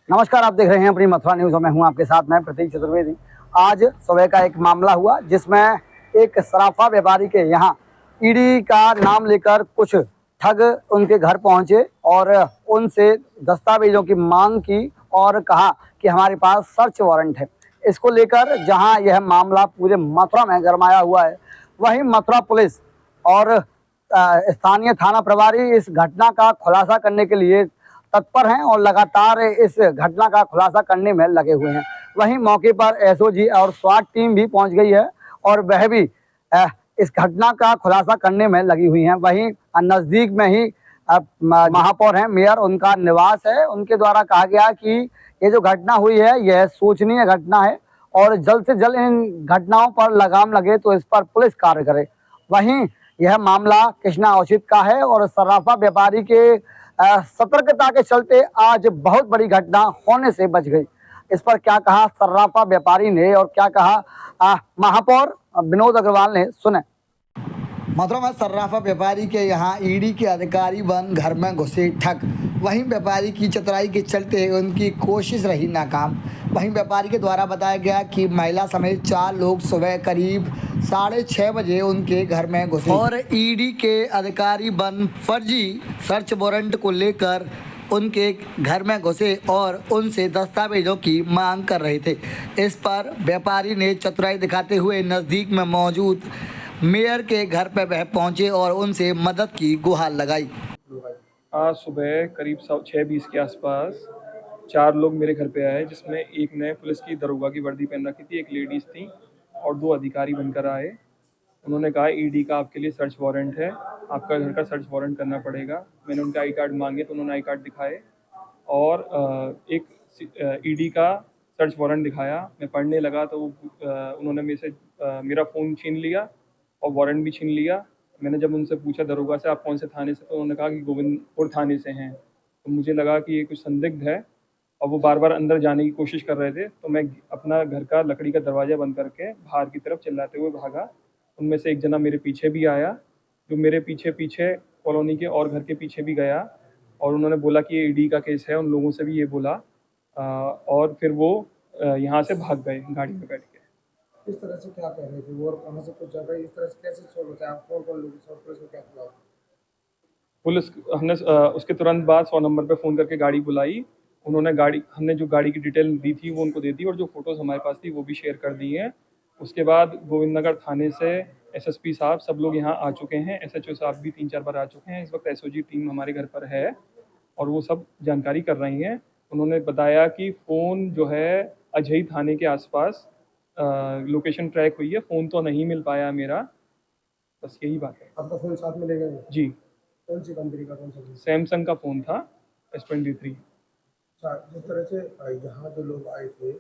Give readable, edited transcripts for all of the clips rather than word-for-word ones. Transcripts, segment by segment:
नमस्कार, आप देख रहे हैं अपनी मथुरा न्यूज और मैं हूं आपके साथ, मैं प्रतीक चतुर्वेदी। आज सुबह का एक मामला हुआ जिसमें एक सराफा व्यापारी के यहां ईडी का नाम लेकर कुछ ठग उनके घर पहुंचे और उनसे दस्तावेजों की मांग की और कहा कि हमारे पास सर्च वारंट है। इसको लेकर जहां यह मामला पूरे मथुरा में गरमाया हुआ है, वहीं मथुरा पुलिस और स्थानीय थाना प्रभारी इस घटना का खुलासा करने के लिए तत्पर हैं और लगातार इस घटना का खुलासा करने में लगे हुए हैं। वहीं मौके पर एसओजी और स्वाट टीम भी पहुंच गई है और वह भी इस घटना का खुलासा करने में लगी हुई हैं। वहीं नजदीक में ही महापौर हैं, मेयर, उनका निवास है। उनके द्वारा कहा गया कि ये जो घटना हुई है यह शोचनीय घटना है और जल्द से जल्द इन घटनाओं पर लगाम लगे तो इस पर पुलिस कार्य करे। वहीं यह मामला कृष्णा औचित का है और सराफा व्यापारी के सतर्कता के चलते आज बहुत बड़ी घटना होने से बच गई। इस पर क्या कहा सर्राफा व्यापारी ने और क्या कहा महापौर विनोद अग्रवाल ने, सुने। मथुरा में सर्राफा व्यापारी के यहाँ ईडी के अधिकारी बन घर में घुसे ठग। वहीं व्यापारी की चतुराई के चलते उनकी कोशिश रही नाकाम। वहीं व्यापारी के द्वारा बताया गया कि महिला समेत 4 लोग सुबह करीब 6:30 बजे उनके घर में घुसे और ईडी के अधिकारी बन फर्जी सर्च वारंट को लेकर उनके घर में घुसे और उनसे दस्तावेजों की मांग कर रहे थे। इस पर व्यापारी ने चतुराई दिखाते हुए नज़दीक में मौजूद मेयर के घर पर वह पहुंचे और उनसे मदद की गुहार लगाई। आज सुबह करीब 6:20 के आसपास 4 लोग मेरे घर पे आए, जिसमें एक ने पुलिस की दरोगा की वर्दी पहन रखी थी, एक लेडीज़ थी और 2 अधिकारी बनकर आए। उन्होंने कहा ईडी का आपके लिए सर्च वारंट है, आपका घर का सर्च वारंट करना पड़ेगा। मैंने उनके आई कार्ड मांगे तो उन्होंने आई कार्ड दिखाए और एक ईडी का सर्च वारंट दिखाया। मैं पढ़ने लगा तो उन्होंने मेरा फ़ोन छीन लिया और वारंट भी छीन लिया। मैंने जब उनसे पूछा दरोगा से, आप कौन से थाने से, तो उन्होंने कहा कि गोविंदपुर थाने से हैं। तो मुझे लगा कि ये कुछ संदिग्ध है और वो बार बार अंदर जाने की कोशिश कर रहे थे। तो मैं अपना घर का लकड़ी का दरवाज़ा बंद करके बाहर की तरफ चिल्लाते हुए भागा। उनमें से एक जना मेरे पीछे भी आया, जो मेरे पीछे पीछे कॉलोनी के और घर के पीछे भी गया और उन्होंने बोला कि ये ईडी का केस है। उन लोगों से भी ये बोला और फिर वो यहाँ से भाग गए गाड़ी में बैठ के। इस तरह से क्या कह रहे थे वो और कहाँ से कुछ ज़्यादा इस तरह से कैसे सोल्व होता है? आप कौन लोगों से और पुलिस को क्या बुलाया? पुलिस हमने उसके तुरंत बाद 100 नंबर पे फ़ोन करके गाड़ी बुलाई। उन्होंने हमने जो गाड़ी की डिटेल दी थी वो उनको दे दी और जो फ़ोटोज़ हमारे पास थी वो भी शेयर कर दी हैं। उसके बाद गोविंदनगर थाने से एसएसपी साहब सब लोग यहाँ आ चुके हैं, एसएचओ साहब भी 3-4 बार आ चुके हैं। इस वक्त एसओजी टीम हमारे घर पर है और वो सब जानकारी कर रही हैं। उन्होंने बताया कि फ़ोन जो है अजई थाने के आसपास लोकेशन ट्रैक हुई है, फ़ोन तो नहीं मिल पाया मेरा, बस यही बात है। आपका फ़ोन साथ में ले गए? जी। कौन सी कंपनी का, कौन सा फ़ोन? सैमसंग का फ़ोन था S23। अच्छा, जिस तरह से यहाँ जो लोग आए थे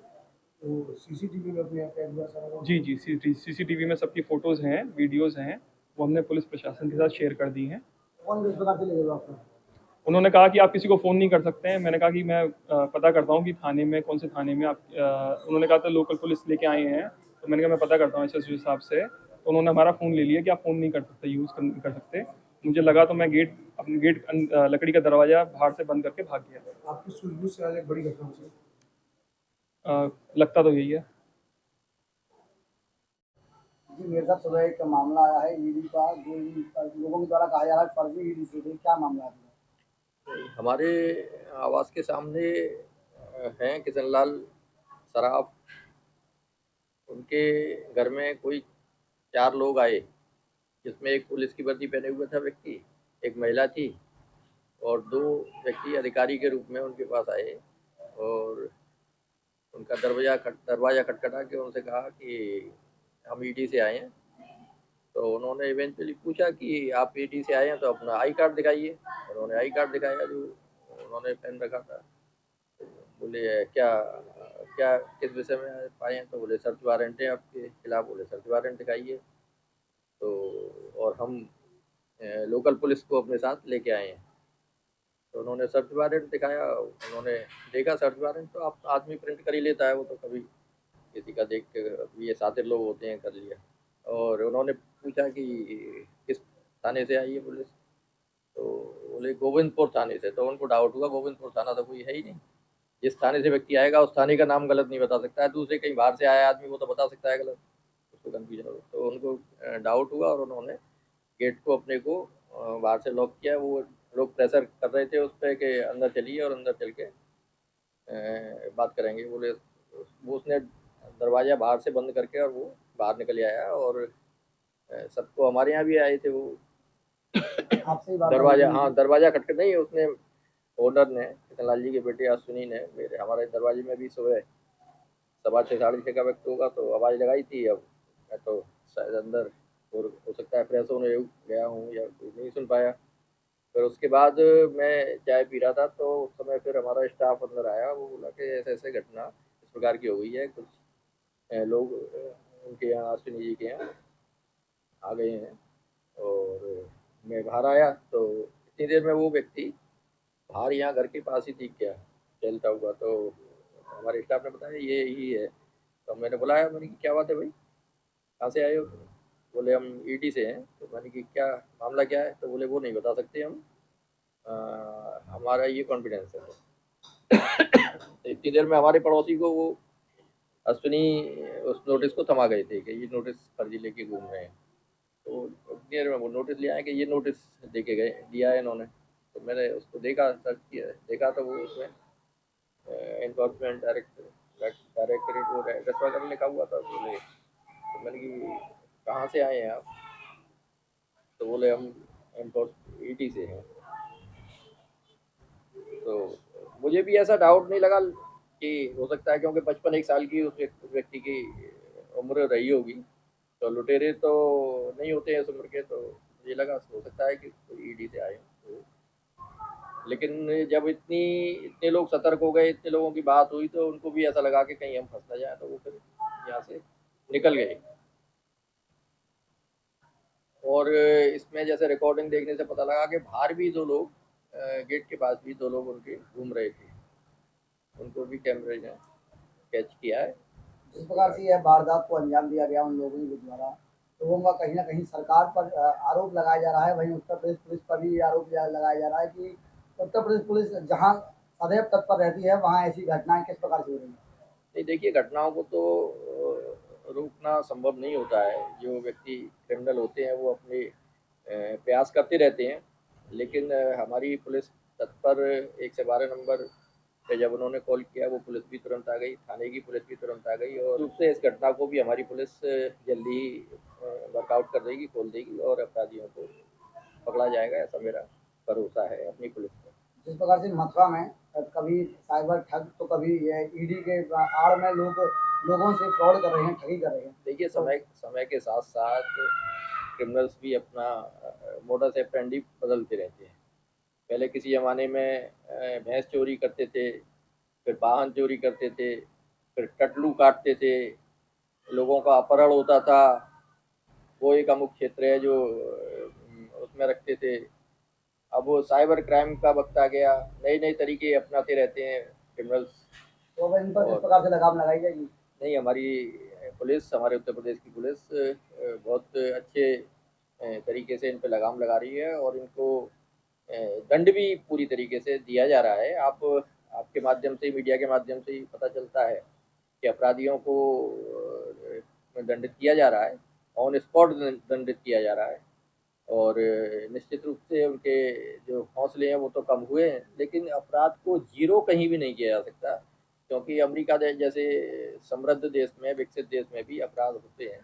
तो सीसीटीवी में अपने कैद हुआ सारा? जी, सीसीटीवी में सबकी फ़ोटोज़ हैं, वीडियोज़ हैं, वो हमने पुलिस प्रशासन के साथ शेयर कर दी हैं। कौन किस प्रकार से ले गए आपको? उन्होंने कहा कि आप किसी को फ़ोन नहीं कर सकते हैं। मैंने कहा कि मैं पता करता हूँ कि थाने में, कौन से थाने में आप उन्होंने कहा था लोकल पुलिस लेके आए हैं, तो मैंने कहा मैं पता करता हूँ एसएसपी साहब से। तो उन्होंने हमारा फ़ोन ले लिया कि आप फ़ोन नहीं कर सकते, कर सकते। मुझे लगा तो मैं अपने लकड़ी का दरवाज़ा बाहर से बंद करके भाग गया। आपकी सूझबूझ से आज एक बड़ी घटना हुई? लगता तो यही है। जी, मेरे साथ सुबह एक मामला आया है ईडी का, जो लोगों के द्वारा कहा जा रहा है फर्जी ईडी से। क्या मामला है? हमारे आवास के सामने हैं किशनलाल सराफ। उनके घर में कोई 4 लोग आए, जिसमें एक पुलिस की वर्दी पहने हुए था व्यक्ति, एक महिला थी और 2 व्यक्ति अधिकारी के रूप में उनके पास आए और उनका दरवाज़ा खटखटा के उनसे कहा कि हम ईडी से आए हैं। तो उन्होंने इवेंचुअली पूछा कि आप ईडी से आए हैं तो अपना आई कार्ड दिखाइए। उन्होंने आई कार्ड दिखाया जो उन्होंने पहन रखा था। बोले क्या क्या किस विषय में पाए हैं? तो बोले सर्च वारंट है आपके खिलाफ। बोले सर्च वारंट दिखाइए। तो और हम लोकल पुलिस को अपने साथ लेके आए हैं। तो उन्होंने सर्च वारंट दिखाया। उन्होंने देखा सर्च वारंट, तो आप आदमी प्रिंट कर ही लेता है, वो तो कभी किसी का देख के, ये शातिर लोग होते हैं, कर लिया। और उन्होंने पूछा कि किस थाने से आई है पुलिस? तो बोले गोविंदपुर थाने से। तो उनको डाउट हुआ, गोविंदपुर थाना तो कोई है ही नहीं। जिस थाने से व्यक्ति आएगा उस थाने का नाम गलत नहीं बता सकता है, दूसरे कहीं बाहर से आया आदमी वो तो बता सकता है गलत, उसको कन्फ्यूजन हो। तो उनको डाउट हुआ और उन्होंने गेट को अपने को बाहर से लॉक किया। वो लोग प्रेशर कर रहे थे उस पर कि अंदर चलिए और अंदर चल के बात करेंगे। बोले वो उसने दरवाज़ा बाहर से बंद करके और वो बाहर निकल आया और सबको, हमारे यहाँ भी आए थे वो, आपसे ही बात दरवाज़ा, हुई? हाँ दरवाज़ा खटखट नहीं, उसने ओनर ने, किशन जी के बेटे अश्विनी ने मेरे हमारे दरवाजे में भी सुबह 6:15 6:30 का वक्त होगा तो आवाज़ लगाई थी। अब मैं तो शायद अंदर, और हो सकता है फ्रेश होने गया हूँ या कोई नहीं सुन पाया। फिर उसके बाद मैं चाय पी रहा था तो उस समय फिर हमारा स्टाफ अंदर आया। वो बोला कि ऐसे ऐसे घटना इस प्रकार की हो गई है, कुछ लोग उनके यहाँ, अश्विनी जी के यहाँ आ गए हैं। और मैं बाहर आया तो इतनी देर में वो व्यक्ति बाहर यहाँ घर के पास ही दिख गया चलता हुआ। तो हमारे स्टाफ ने बताया ये ही है। तो मैंने बुलाया, मैंने कि क्या बात है भाई, कहाँ से आए हो? बोले हम ईडी से हैं। तो मैंने कि क्या मामला क्या है? तो बोले वो नहीं बता सकते हम, हमारा ये कॉन्फिडेंस है। तो इतनी देर में हमारे पड़ोसी को वो अश्विनी उस नोटिस को थमा गए थे कि ये नोटिस फर्जी लेके घूम रहे हैं। तो इतनी देर में वो नोटिस ले आए कि ये नोटिस दे के गए, दिया है इन्होंने। तो मैंने उसको देखा, सर्च किया, देखा तो वो उसमें इन्फोर्समेंट डायरेक्टरेट वो एड्रेस वगैरह लिखा हुआ था। बोले, तो मैंने कि कहाँ से आए हैं आप? तो बोले हम इन्फोर्स ईडी से हैं। तो मुझे भी ऐसा डाउट नहीं लगा कि हो सकता है, क्योंकि 55 साल की उस व्यक्ति की उम्र रही होगी। तो लुटेरे तो नहीं होते हैं इस उम्र के, तो मुझे लगा हो सकता है कि कोई ईडी से आए हों। तो लेकिन जब इतने लोग सतर्क हो गए, इतने लोगों की बात हुई, तो उनको भी ऐसा लगा कि कहीं हम फंस ना जाए, तो वो फिर यहाँ से निकल गए। और इसमें जैसे रिकॉर्डिंग देखने से पता लगा कि बाहर भी 2 लोग, गेट के पास भी 2 लोग उनके घूम रहे थे, उनको भी कैमरे ने कैच किया है। जिस प्रकार से यह वारदात को अंजाम दिया गया उन लोगों के द्वारा, लोगों का कहीं ना कहीं सरकार पर आरोप लगाया जा रहा है। वहीं उत्तर प्रदेश पुलिस पर भी आरोप लगाया जा रहा है कि उत्तर प्रदेश पुलिस जहां सदैव तत्पर रहती है वहां ऐसी घटनाएं किस प्रकार से हो रही हैं? नहीं, देखिए घटनाओं को तो रोकना संभव नहीं होता है। जो व्यक्ति क्रिमिनल होते हैं वो अपने प्रयास करते रहते हैं, लेकिन हमारी पुलिस तत्पर 112 नंबर पे जब उन्होंने कॉल किया, वो पुलिस भी तुरंत आ गई, थाने की पुलिस भी तुरंत आ गई। और रूप से इस घटना को भी हमारी पुलिस जल्दी ही वर्कआउट कर देगी, खोल देगी और अपराधियों को पकड़ा जाएगा, ऐसा मेरा भरोसा है अपनी पुलिस पर। जिस प्रकार से मथुरा में कभी साइबर ठग तो कभी ये ईडी के आड़ में लोगों से फ्रॉड कर रहे हैं, ठगी कर रहे हैं। देखिए समय के साथ साथ क्रिमिनल्स भी अपना मोडस ऑपरेंडी बदलते रहते हैं। पहले किसी ज़माने में भैंस चोरी करते थे, फिर वाहन चोरी करते थे, फिर टटलू काटते थे, लोगों का अपहरण होता था। वो एक अमुक क्षेत्र है जो उसमें रखते थे। अब वो साइबर क्राइम का वक्त आ गया, नए नए तरीके अपनाते रहते हैं क्रिमिनल्स। तो अब इन पर किस और प्रकार से लगाम लगाई जाएगी? नहीं, हमारी पुलिस, हमारे उत्तर प्रदेश की पुलिस बहुत अच्छे तरीके से इन पे लगाम लगा रही है और इनको दंड भी पूरी तरीके से दिया जा रहा है। आपके माध्यम से, मीडिया के माध्यम से ही पता चलता है कि अपराधियों को दंडित किया जा रहा है, ऑन स्पॉट दंडित किया जा रहा है। और निश्चित रूप से उनके जो हौसले हैं वो तो कम हुए हैं, लेकिन अपराध को जीरो कहीं भी नहीं किया जा सकता, क्योंकि अमेरिका जैसे समृद्ध देश में, विकसित देश में भी अपराध होते हैं।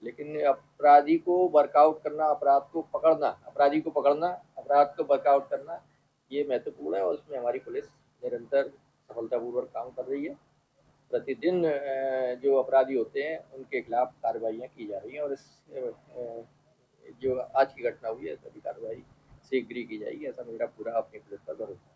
लेकिन अपराधी को वर्कआउट करना, अपराध को पकड़ना, अपराधी को पकड़ना, अपराध को वर्कआउट करना, ये महत्वपूर्ण है और इसमें हमारी पुलिस निरंतर सफलतापूर्वक काम कर रही है। प्रतिदिन जो अपराधी होते हैं उनके खिलाफ कार्रवाइयाँ की जा रही हैं और इस जो आज की घटना हुई है, सभी कार्रवाई शीघ्र ही की जाएगी, ऐसा मेरा पूरा अपनी पुलिस पर भरोसा है।